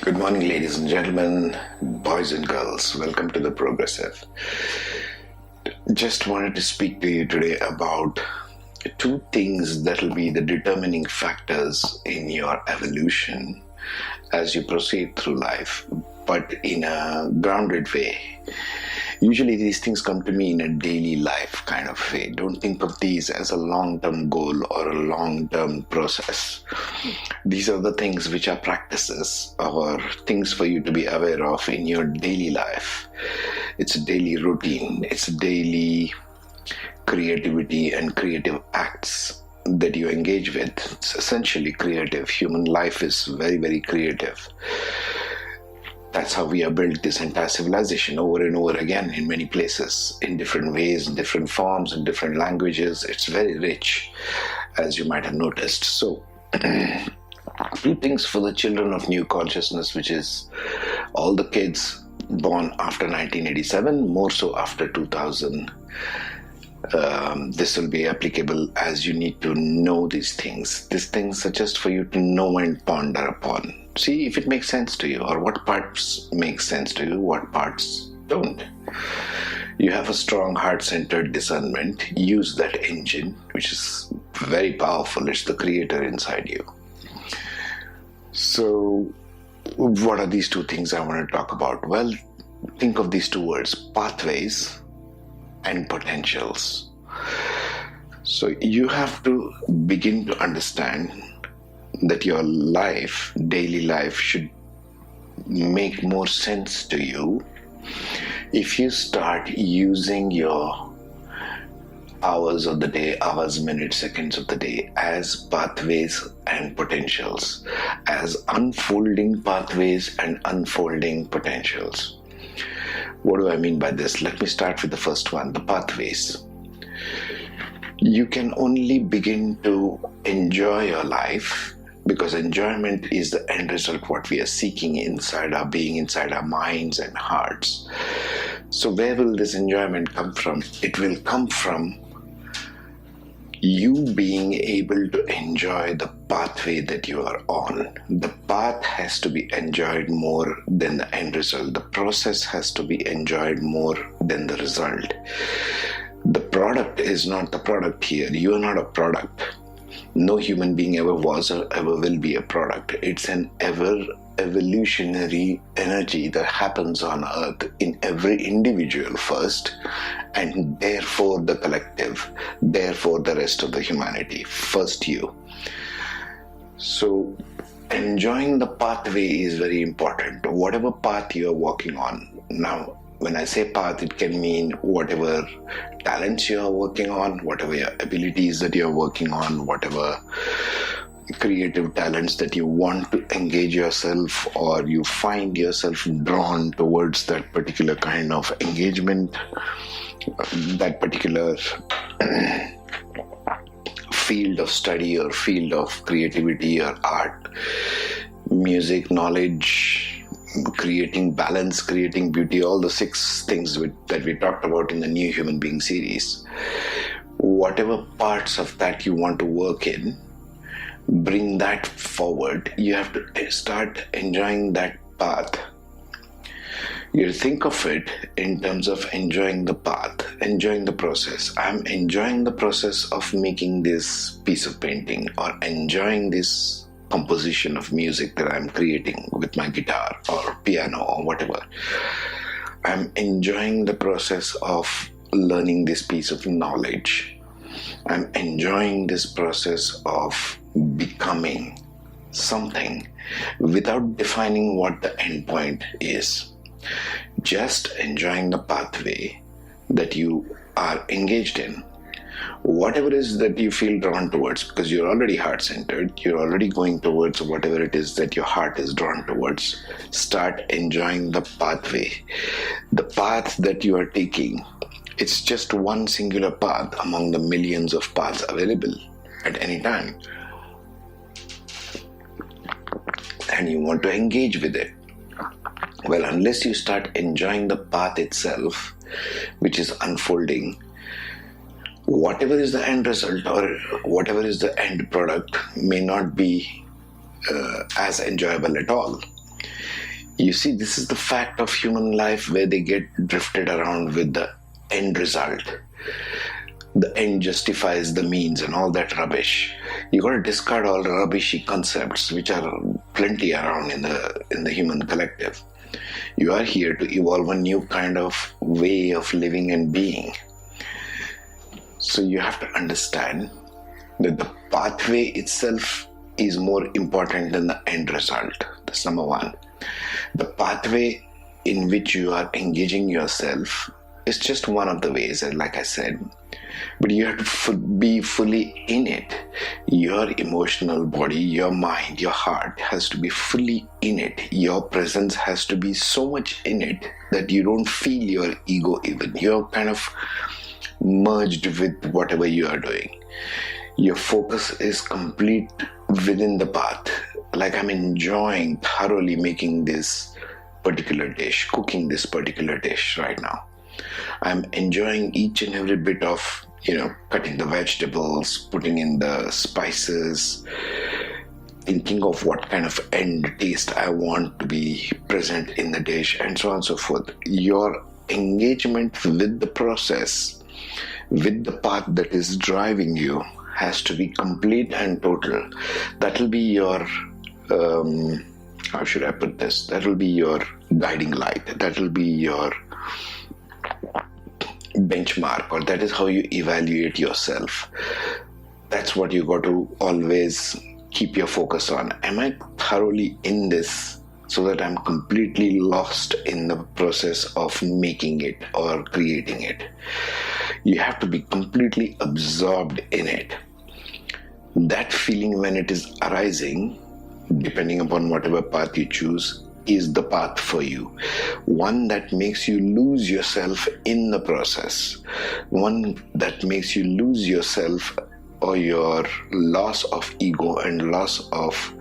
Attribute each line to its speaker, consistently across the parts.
Speaker 1: Good morning, ladies and gentlemen, boys and girls. Welcome to the Progressive. Just wanted to speak to you today about two things that will be the determining factors in your evolution as you proceed through life, but in a grounded way. Usually these things come to me in a daily life kind of way. Don't think of these as a long-term goal or a long-term process. These are the things which are practices or things for you to be aware of in your daily life. It's a daily routine. It's daily creativity and creative acts that you engage with. It's essentially creative. Human life is very, very creative. That's how we have built this entire civilization over and over again in many places, in different ways, in different forms, in different languages. It's very rich, as you might have noticed. So, two things for the children of new consciousness, which is all the kids born after 1987, more so after 2000. This will be applicable as you need to know these things. These things are just for you to know and ponder upon. See if it makes sense to you, or what parts make sense to you, what parts don't. You have a strong heart-centered discernment. Use that engine, which is very powerful. It's the creator inside you. So, what are these two things I want to talk about? Well, think of these two words, pathways and potentials. So you have to begin to understand that your life, daily life, should make more sense to you if you start using your hours of the day, hours, minutes, seconds of the day as pathways and potentials, as unfolding pathways and unfolding potentials. What do I mean by this? Let me start with the first one, the pathways. You can only begin to enjoy your life because enjoyment is the end result, what we are seeking inside our being, inside our minds and hearts. So where will this enjoyment come from? It will come from you being able to enjoy the pathway that you are on. The path has to be enjoyed more than the end result. The process has to be enjoyed more than the result. The product is not the product here. You are not a product. No human being ever was or ever will be a product. It's an ever evolutionary energy that happens on earth in every individual first, and therefore the collective, therefore the rest of the humanity. First you. So enjoying the pathway is very important. Whatever path you are walking on. Now, when I say path, it can mean whatever talents you are working on, whatever your abilities that you are working on, whatever creative talents that you want to engage yourself, or you find yourself drawn towards that particular kind of engagement, that particular field of study or field of creativity or art, music, knowledge, creating balance, creating beauty, all the 6 things that we talked about in the New Human Being series. Whatever parts of that you want to work in, bring that forward. You have to start enjoying that path. You think of it in terms of enjoying the path, enjoying the process. I'm enjoying the process of making this piece of painting, or enjoying this composition of music that I'm creating with my guitar or piano or whatever. I'm enjoying the process of learning this piece of knowledge. I'm enjoying this process of becoming something without defining what the end point is. Just enjoying the pathway that you are engaged in. Whatever it is that you feel drawn towards, because you're already heart-centered, you're already going towards whatever it is that your heart is drawn towards. Start enjoying the pathway. The path that you are taking, it's just one singular path among the millions of paths available at any time. And you want to engage with it. Well, unless you start enjoying the path itself, which is unfolding, whatever is the end result or whatever is the end product may not be as enjoyable at all. You see, this is the fact of human life where they get drifted around with the end result. The end justifies the means and all that rubbish. You got to discard all the rubbishy concepts which are plenty around in the human collective. You are here to evolve a new kind of way of living and being. So you have to understand that the pathway itself is more important than the end result. That's number one. The pathway in which you are engaging yourself is just one of the ways, like I said. But you have to be fully in it. Your emotional body, your mind, your heart has to be fully in it. Your presence has to be so much in it that you don't feel your ego even. You're kind of merged with whatever you are doing. Your focus is complete within the path. Like I'm enjoying thoroughly making this particular dish, cooking this particular dish right now. I'm enjoying each and every bit of, cutting the vegetables, putting in the spices, thinking of what kind of end taste I want to be present in the dish, and so on and so forth. Your engagement with the process, with the path that is driving you, has to be complete and total. That will be your, how should I put this? That will be your guiding light. That will be your benchmark, or that is how you evaluate yourself. That's what you got to always keep your focus on. Am I thoroughly in this so that I'm completely lost in the process of making it or creating it? You have to be completely absorbed in it. That feeling, when it is arising, depending upon whatever path you choose, is the path for you. One that makes you lose yourself in the process. One that makes you lose yourself, or your loss of ego and loss of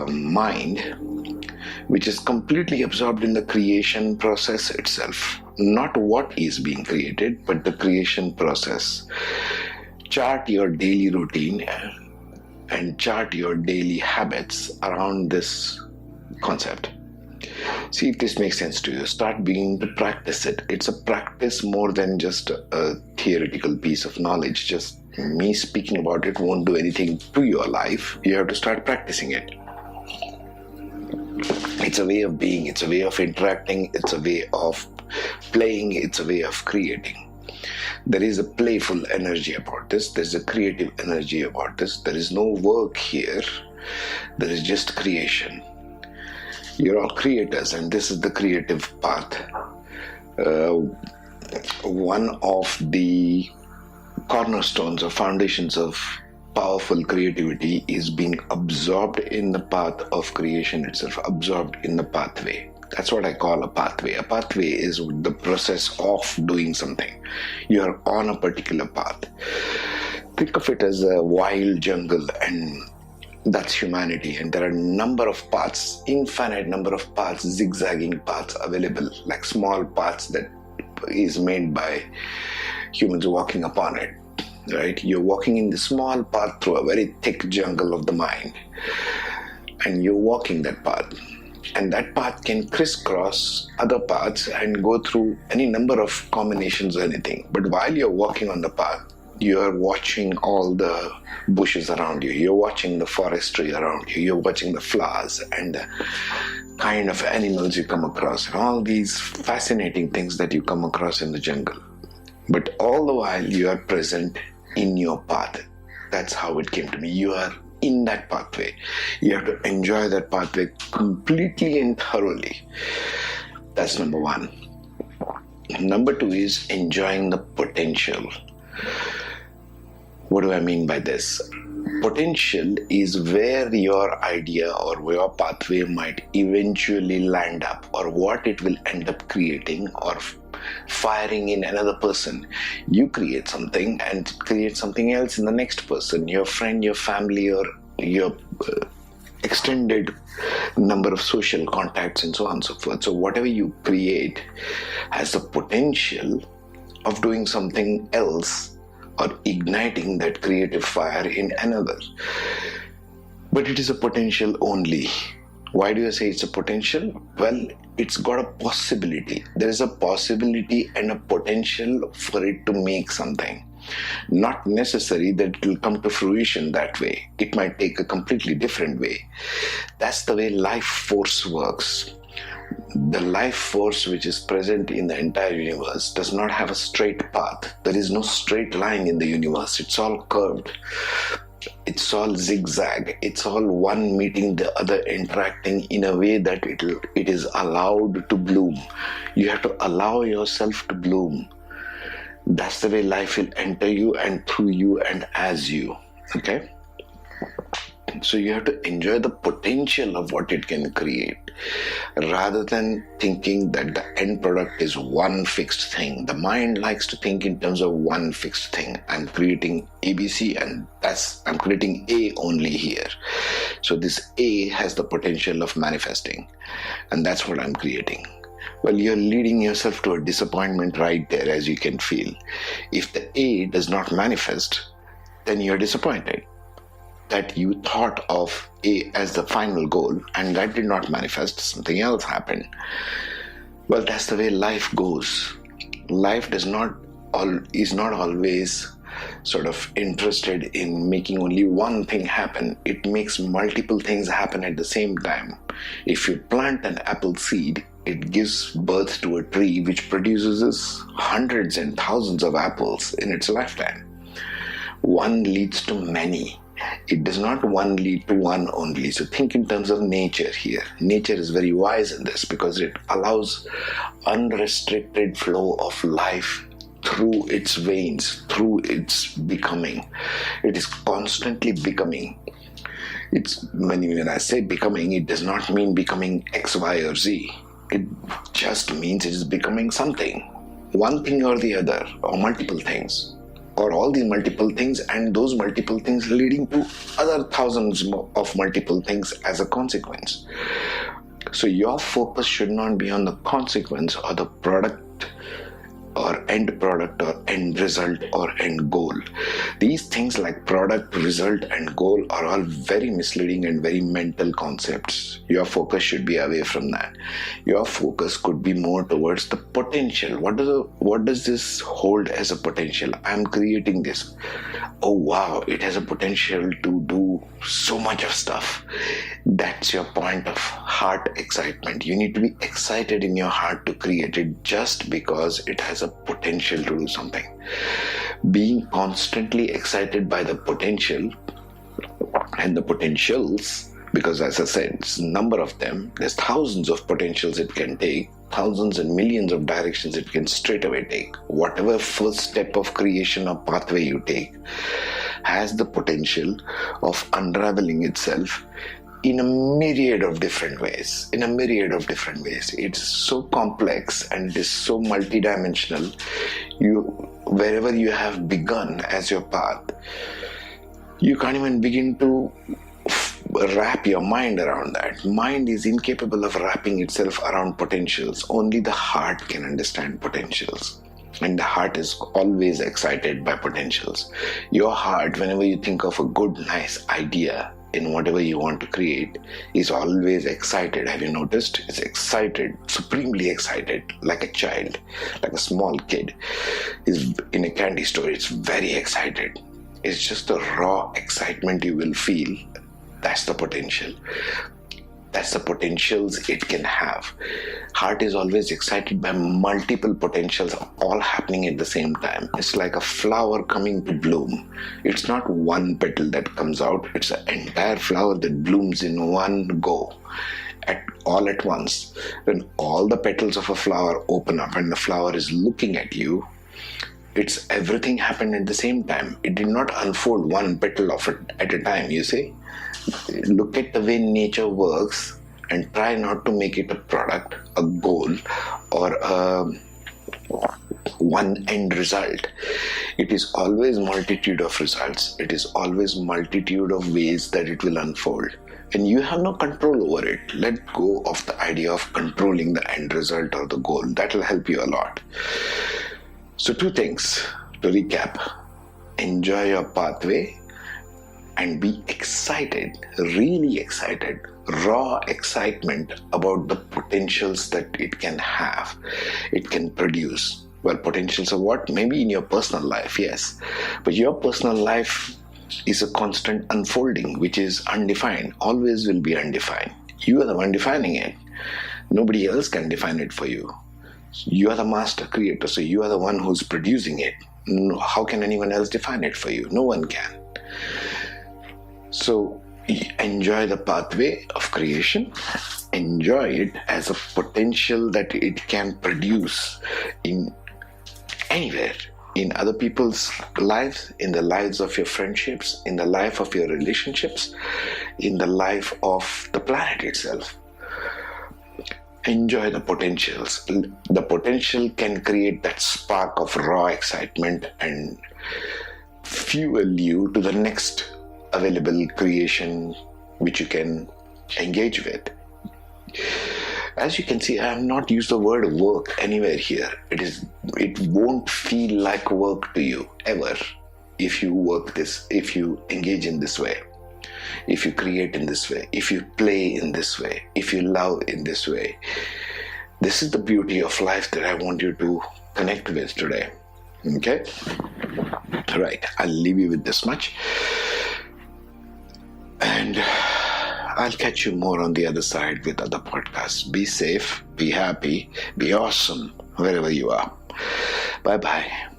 Speaker 1: mind, which is completely absorbed in the creation process itself. Not what is being created, but the creation process. Chart your daily routine and chart your daily habits around this concept. See if this makes sense to you. Start beginning to practice it. It's a practice more than just a theoretical piece of knowledge. Just me speaking about it won't do anything to your life. You have to start practicing it. It's a way of being, it's a way of interacting, it's a way of playing, it's a way of creating. There is a playful energy about this. There's a creative energy about this. There is no work here. There is just creation. You're all creators, and this is the creative path. One of the cornerstones or foundations of powerful creativity is being absorbed in the path of creation itself, absorbed in the pathway. That's what I call a pathway. A pathway is the process of doing something. You are on a particular path. Think of it as a wild jungle, and that's humanity. And there are a number of paths, infinite number of paths, zigzagging paths available, like small paths that is made by humans walking upon it. Right? You're walking in the small path through a very thick jungle of the mind, and you're walking that path. And that path can crisscross other paths and go through any number of combinations or anything. But while you're walking on the path, you're watching all the bushes around you. You're watching the forestry around you. You're watching the flowers and the kind of animals you come across, and all these fascinating things that you come across in the jungle. But all the while you are present in your path. That's how it came to me. You are in that pathway. You have to enjoy that pathway completely and thoroughly. That's number one. Number two is enjoying the potential. What do I mean by this? Potential is where your idea or where your pathway might eventually land up, or what it will end up creating or firing in another person. You create something and create something else in the next person, your friend, your family, or your extended number of social contacts, and so on and so forth. So whatever you create has the potential of doing something else or igniting that creative fire in another. But it is a potential only. Why do I say it's a potential? Well, it's got a possibility. There is a possibility and a potential for it to make something. Not necessary that it will come to fruition that way. It might take a completely different way. That's the way life force works. The life force which is present in the entire universe does not have a straight path. There is no straight line in the universe. It's all curved. It's all zigzag. It's all one meeting the other, interacting in a way that it is allowed to bloom. You have to allow yourself to bloom. That's the way life will enter you and through you and as you. Okay? So you have to enjoy the potential of what it can create rather than thinking that the end product is one fixed thing. The mind likes to think in terms of one fixed thing. I'm creating ABC and I'm creating A only here. So this A has the potential of manifesting, and that's what I'm creating. Well, you're leading yourself to a disappointment right there, as you can feel. If the A does not manifest, then you're disappointed that you thought of A as the final goal and that did not manifest, something else happened. Well, that's the way life goes. Life is not always sort of interested in making only one thing happen. It makes multiple things happen at the same time. If you plant an apple seed, it gives birth to a tree which produces hundreds and thousands of apples in its lifetime. One leads to many. It does not one lead to one only. So think in terms of nature here. Nature is very wise in this because it allows unrestricted flow of life through its veins, through its becoming. It is constantly becoming. When I say becoming, it does not mean becoming X, Y, or Z. It just means it is becoming something. One thing or the other, or multiple things. Or all these multiple things, and those multiple things leading to other thousands of multiple things as a consequence. So your focus should not be on the consequence or the product or end result or end goal. These things like product, result, and goal are all very misleading and very mental concepts. Your focus should be away from that. Your focus could be more towards the potential. What does this hold as a potential? I'm creating this. Oh wow, it has a potential to do so much of stuff. That's your point of heart excitement. You need to be excited in your heart to create it just because it has a potential to do something. Being constantly excited by the potential and the potentials, because as I said, it's a number of them. There's thousands of potentials it can take, thousands and millions of directions it can straight away take. Whatever first step of creation or pathway you take has the potential of unraveling itself in a myriad of different ways. It's so complex and it is so multidimensional. Wherever you have begun as your path, you can't even begin to wrap your mind around that. Mind is incapable of wrapping itself around potentials. Only the heart can understand potentials. And the heart is always excited by potentials. Your heart, whenever you think of a good, nice idea in whatever you want to create, is always excited. Have you noticed? It's excited, supremely excited, like a child, like a small kid is in a candy store. It's very excited. It's just the raw excitement you will feel. That's the potential. That's the potentials it can have. Heart is always excited by multiple potentials all happening at the same time. It's like a flower coming to bloom. It's not one petal that comes out. It's an entire flower that blooms in one go. All at once. When all the petals of a flower open up and the flower is looking at you, it's everything happened at the same time. It did not unfold one petal of it at a time, you see. Look at the way nature works and try not to make it a product, a goal, or one end result. It is always multitude of results. It is always multitude of ways that it will unfold. And you have no control over it. Let go of the idea of controlling the end result or the goal. That will help you a lot. So 2 things to recap. Enjoy your pathway and be excited, really excited, raw excitement about the potentials that it can have, it can produce. Well, potentials of what? Maybe in your personal life, yes. But your personal life is a constant unfolding, which is undefined, always will be undefined. You are the one defining it. Nobody else can define it for you. You are the master creator, so you are the one who's producing it. How can anyone else define it for you? No one can. So enjoy the pathway of creation. Enjoy it as a potential that it can produce in anywhere, in other people's lives, in the lives of your friendships, in the life of your relationships, in the life of the planet itself. Enjoy the potentials. The potential can create that spark of raw excitement and fuel you to the next available creation which you can engage with. As you can see, I have not used the word work anywhere here. It won't feel like work to you ever if you engage in this way, if you create in this way, if you play in this way, if you love in this way. This is the beauty of life that I want you to connect with today. Okay? Right. I'll leave you with this much. And I'll catch you more on the other side with other podcasts. Be safe, be happy, be awesome wherever you are. Bye-bye.